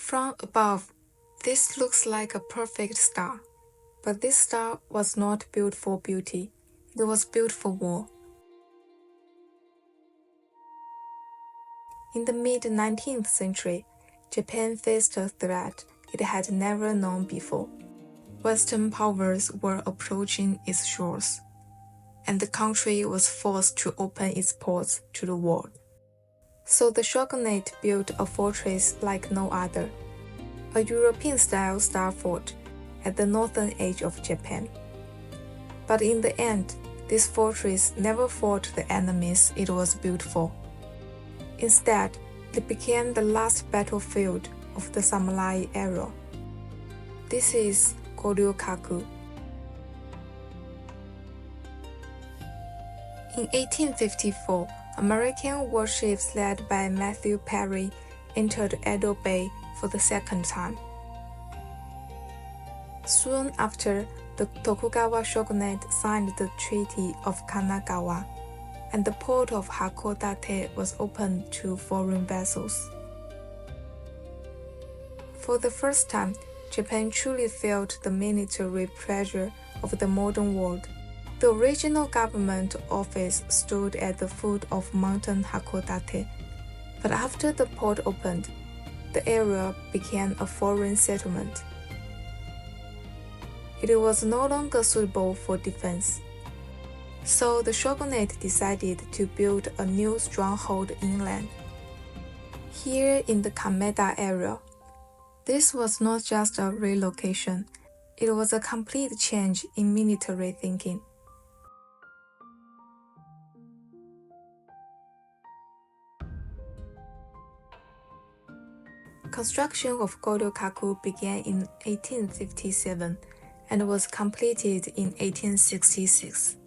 From above, this looks like a perfect star, but this star was not built for beauty, it was built for war. In the mid-19th century, Japan faced a threat it had never known before. Western powers were approaching its shores, and the country was forced to open its ports to the world. So the shogunate built a fortress like no other, a European-style star fort at the northern edge of Japan. But in the end, this fortress never fought the enemies it was built for. Instead, it became the last battlefield of the samurai era. This is Goryōkaku. In 1854, American warships led by Matthew Perry entered Edo Bay for the second time. Soon after, the Tokugawa shogunate signed the Treaty of Kanagawa, and the port of Hakodate was opened to foreign vessels. For the first time, Japan truly felt the military pressure of the modern world. The original government office stood at the foot of Mountain Hakodate, but after the port opened, the area became a foreign settlement. It was no longer suitable for defense. So the shogunate decided to build a new stronghold inland, here in the Kameda area. This was not just a relocation, it was a complete change in military thinking. Construction of Goryōkaku began in 1857 and was completed in 1866.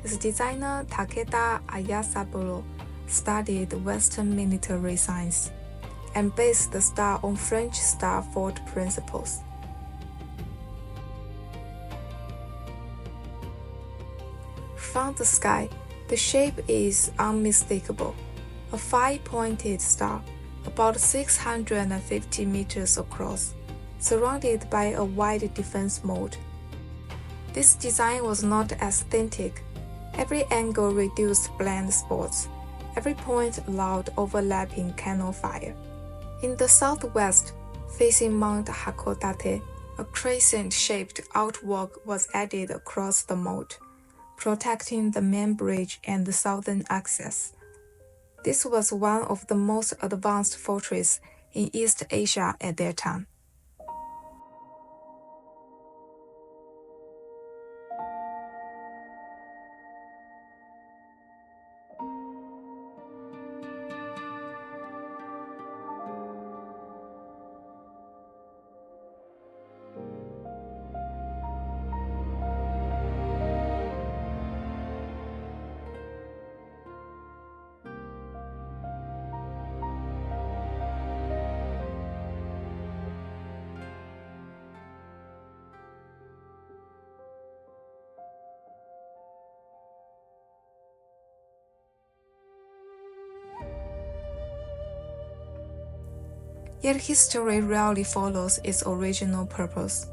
Its designer Takeda Ayasaburo studied Western military science and based the star on French star fort principles. From the sky, the shape is unmistakable, a five-pointed star about 650 meters across, surrounded by a wide defense moat. This design was not aesthetic. Every angle reduced blind spots. Every point allowed overlapping cannon fire. In the southwest, facing Mount Hakodate, a crescent-shaped outwork was added across the moat, protecting the main bridge and the southern access. This was one of the most advanced fortresses in East Asia at that time. Yet history rarely follows its original purpose.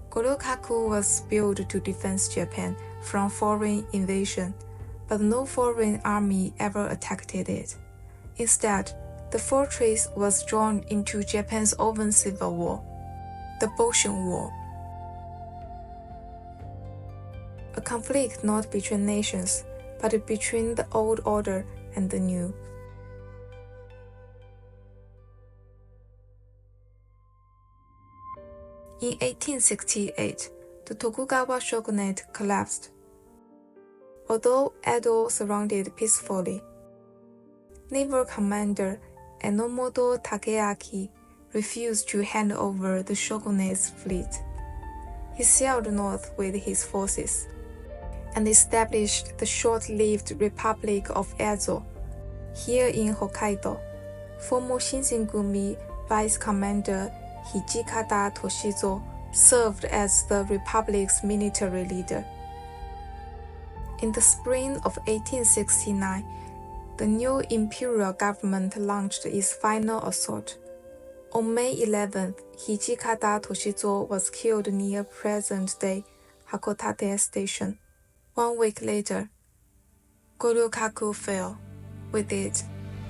Goryōkaku was built to defend Japan from foreign invasion, but no foreign army ever attacked it. Instead, the fortress was drawn into Japan's own civil war, the Boshin War. A conflict not between nations, but between the old order and the new. In 1868, the Tokugawa shogunate collapsed. Although Edo surrounded peacefully, naval commander Enomoto Takeaki refused to hand over the shogunate's fleet. He sailed north with his forces and established the short-lived Republic of Edo here in Hokkaido. Former Shinsengumi Vice Commander Hijikata Toshizo served as the republic's military leader. In the spring of 1869, the new imperial government launched its final assault. On May 11th, Hijikata Toshizo was killed near present-day Hakodate station. 1 week later, Goryōkaku fell. With it,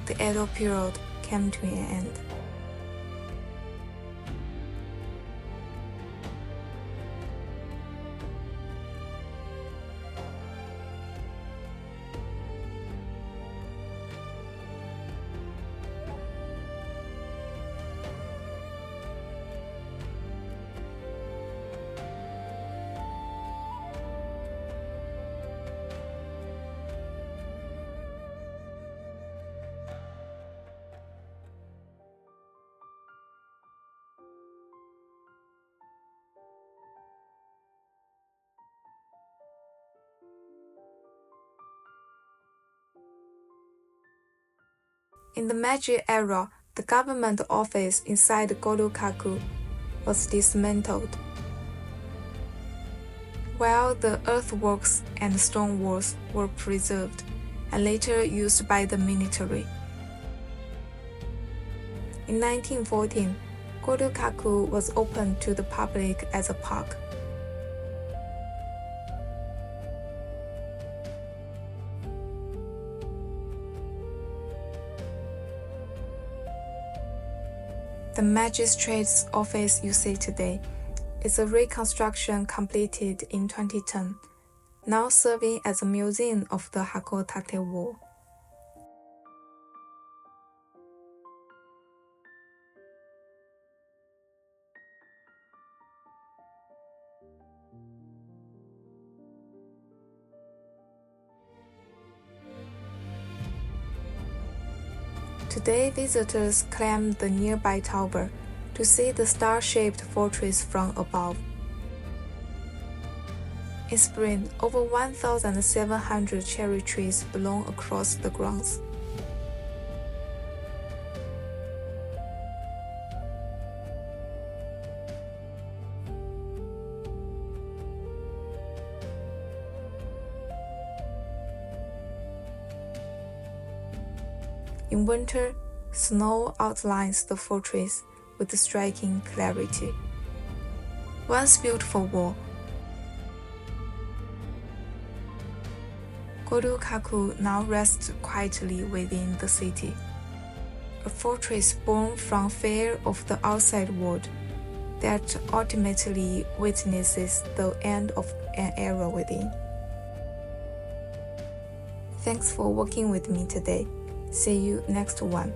the Edo period came to an end. In the Meiji era, the government office inside Goryōkaku was dismantled, while the earthworks and stone walls were preserved and later used by the military. In 1914, Goryōkaku was opened to the public as a park. The magistrate's office you see today is a reconstruction completed in 2010, now serving as a museum of the Hakodate War. Today, visitors climb the nearby tower to see the star-shaped fortress from above. In spring, over 1,700 cherry trees bloom across the grounds. In winter, snow outlines the fortress with striking clarity. Once built for war, Goryōkaku now rests quietly within the city, a fortress born from fear of the outside world that ultimately witnesses the end of an era within. Thanks for working with me today. See you next one.